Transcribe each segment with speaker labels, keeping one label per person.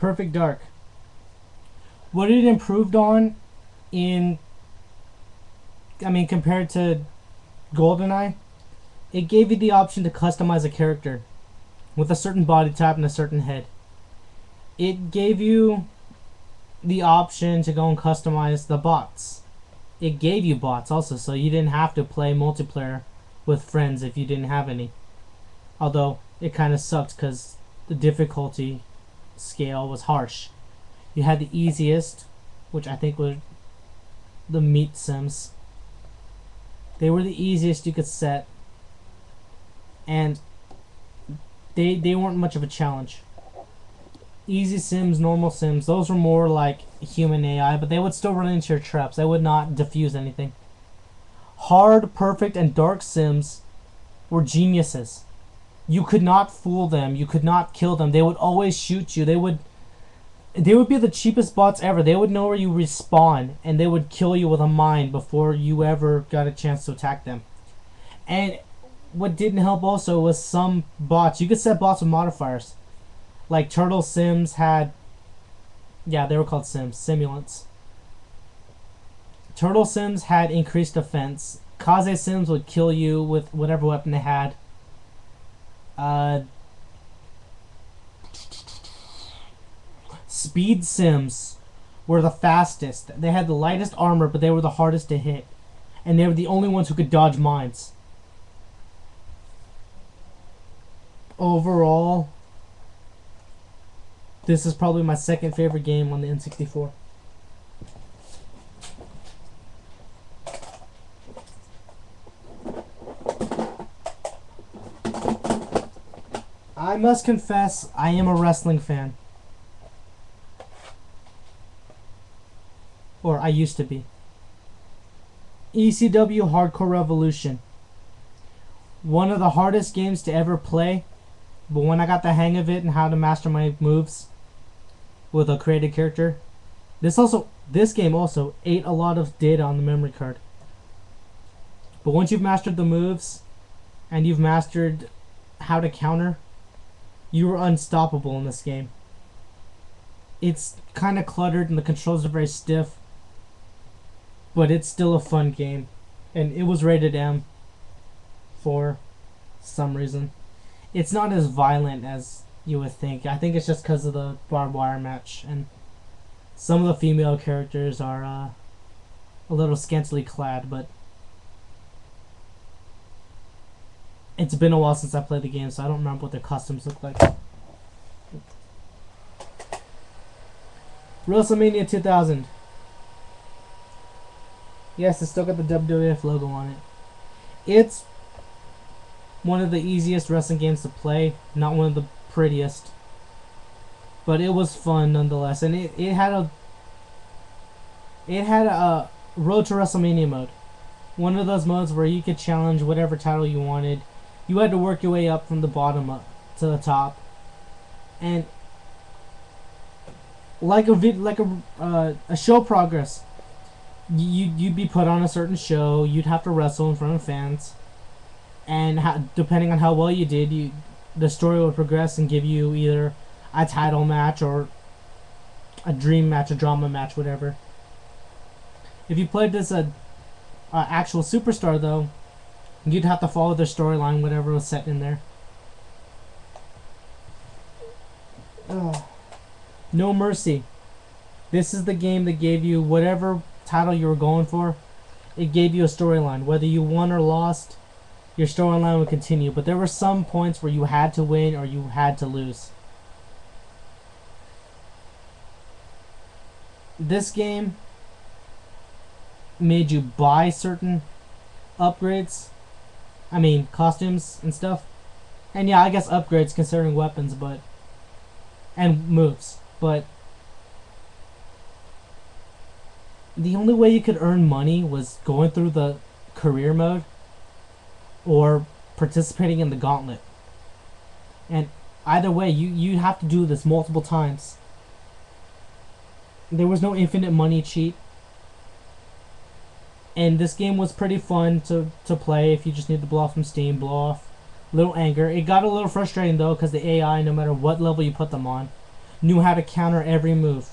Speaker 1: Perfect Dark. What it improved on in, I mean, compared to GoldenEye, it gave you the option to customize a character with a certain body type and a certain head. It gave you the option to go and customize the bots. It gave you bots also, so you didn't have to play multiplayer with friends if you didn't have any. Although it kind of sucked because the difficulty scale was harsh. You had the easiest, which I think were the meat sims. They were the easiest you could set, and they weren't much of a challenge. Easy sims, normal sims, those were more like human AI, but they would still run into your traps. They would not defuse anything. Hard, perfect, and dark sims were geniuses. You could not fool them. You could not kill them. They would always shoot you. They would be the cheapest bots ever. They would know where you respawn, and they would kill you with a mine before you ever got a chance to attack them. And what didn't help also was some bots. You could set bots with modifiers. Like Turtle Sims had... Yeah, they were called Sims. Simulants. Turtle Sims had increased defense. Kaze Sims would kill you with whatever weapon they had. Speed Sims were the fastest. They had the lightest armor, but they were the hardest to hit. And they were the only ones who could dodge mines. Overall, this is probably my second favorite game on the N64. I must confess, I am a wrestling fan. Or I used to be. ECW Hardcore Revolution. One of the hardest games to ever play, but when I got the hang of it and how to master my moves with a created character, this game also ate a lot of data on the memory card. But once you've mastered the moves and you've mastered how to counter, you are unstoppable in this game. It's kind of cluttered and the controls are very stiff, but it's still a fun game, and it was rated M for some reason. It's not as violent as you would think. I think it's just because of the barbed wire match, and some of the female characters are a little scantily clad, but it's been a while since I played the game, so I don't remember what their costumes look like. WrestleMania 2000. Yes, it's still got the WWF logo on it. It's one of the easiest wrestling games to play, not one of the prettiest, but it was fun nonetheless. And it had a Road to WrestleMania mode, one of those modes where you could challenge whatever title you wanted. You had to work your way up from the bottom up to the top, and like a show progress, you'd be put on a certain show. You'd have to wrestle in front of fans, and depending on how well you did, the story would progress and give you either a title match or a dream match, a drama match, whatever. If you played this actual superstar, though, you'd have to follow their storyline, whatever was set in there. No Mercy. This is the game that gave you whatever title you were going for. It gave you a storyline. Whether you won or lost, your storyline would continue. But there were some points where you had to win or you had to lose. This game made you buy certain upgrades. I mean, costumes and stuff. And yeah, I guess upgrades considering weapons, but... and moves. But... the only way you could earn money was going through the career mode or participating in the gauntlet. And either way, you have to do this multiple times. There was no infinite money cheat. And this game was pretty fun to play if you just need to blow off some steam, blow off a little anger. It got a little frustrating though because the AI, no matter what level you put them on, knew how to counter every move.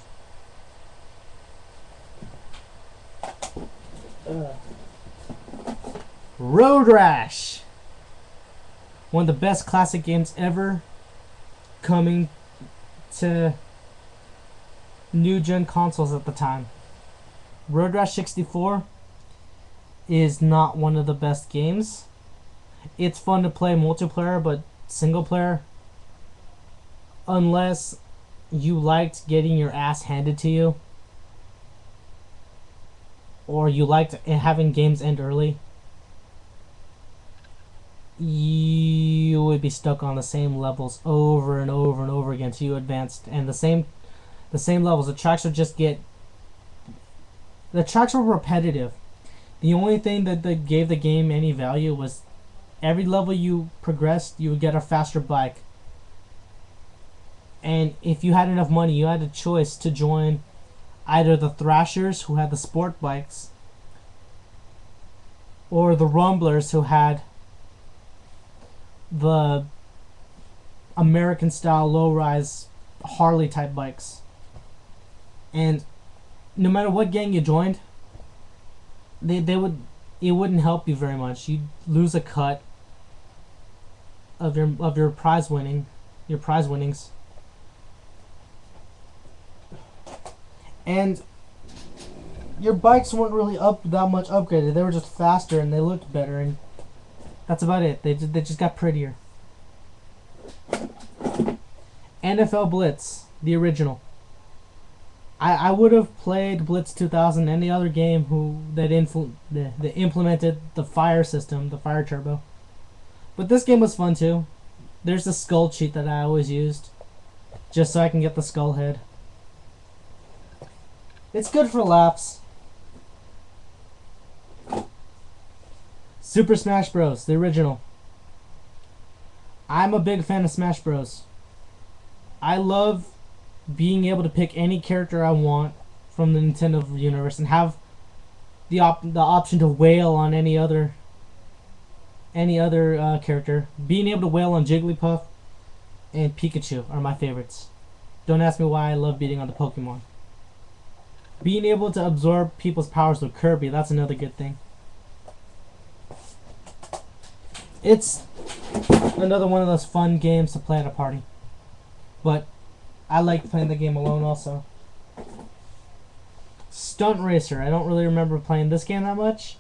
Speaker 1: Road Rash! One of the best classic games ever, coming to new gen consoles at the time. Road Rash 64 is not one of the best games. It's fun to play multiplayer, but single player, unless you liked getting your ass handed to you, or you liked having games end early, you would be stuck on the same levels over and over and over again until you advanced. And the same levels. The tracks were repetitive. The only thing that gave the game any value was every level you progressed, you would get a faster bike. And if you had enough money, you had a choice to join either the Thrashers, who had the sport bikes, or the Rumblers, who had the American style low-rise Harley type bikes. And no matter what gang you joined, it wouldn't help you very much. You'd lose a cut of your prize winnings. And your bikes weren't really that much upgraded. They were just faster and they looked better, and that's about it. They just got prettier. NFL Blitz, the original. I would have played Blitz 2000, any other game that implemented the fire system, the fire turbo. But this game was fun too. There's the skull cheat that I always used, just so I can get the skull head. It's good for laps. Super Smash Bros., the original. I'm a big fan of Smash Bros. I love being able to pick any character I want from the Nintendo universe and have the option to wail on any other character. Being able to wail on Jigglypuff and Pikachu are my favorites. Don't ask me why I love beating on the Pokemon. Being able to absorb people's powers with Kirby, that's another good thing. It's another one of those fun games to play at a party. But I like playing the game alone also. Stunt Racer. I don't really remember playing this game that much.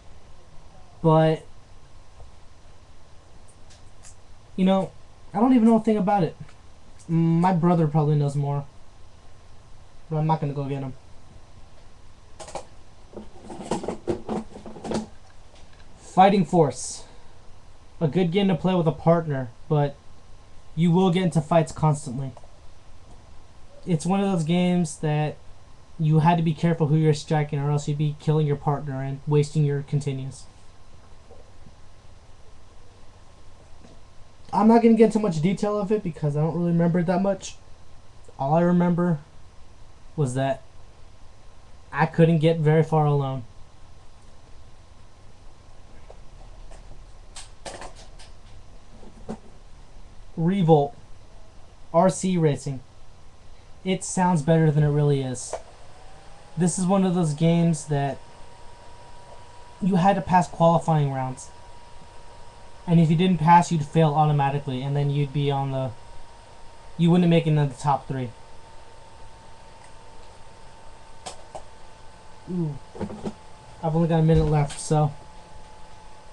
Speaker 1: But, you know, I don't even know a thing about it. My brother probably knows more. But I'm not going to go get him. Fighting Force. A good game to play with a partner, but you will get into fights constantly. It's one of those games that you had to be careful who you're striking, or else you'd be killing your partner and wasting your continues. I'm not going to get into much detail of it because I don't really remember it that much. All I remember was that I couldn't get very far alone. Revolt. RC Racing. It sounds better than it really is. This is one of those games that you had to pass qualifying rounds. And if you didn't pass, you'd fail automatically, and then you'd be on the... You wouldn't make it into the top 3. Ooh. I've only got a minute left, so...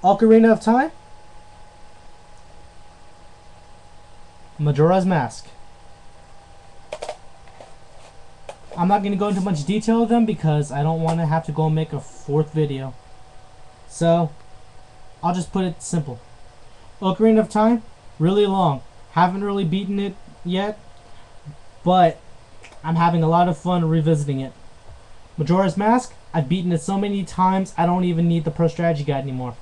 Speaker 1: Ocarina of Time? Majora's Mask. I'm not going to go into much detail of them because I don't want to have to go and make a 4th video. So, I'll just put it simple. Ocarina of Time, really long. Haven't really beaten it yet, but I'm having a lot of fun revisiting it. Majora's Mask, I've beaten it so many times I don't even need the Pro Strategy Guide anymore.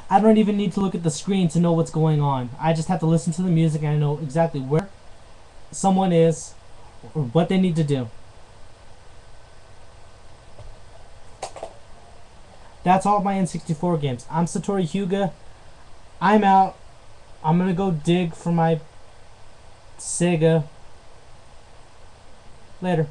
Speaker 1: I don't even need to look at the screen to know what's going on. I just have to listen to the music and I know exactly where someone is or what they need to do. That's all my N64 games. I'm Satori Hyuga. I'm out. I'm gonna go dig for my Sega. Later.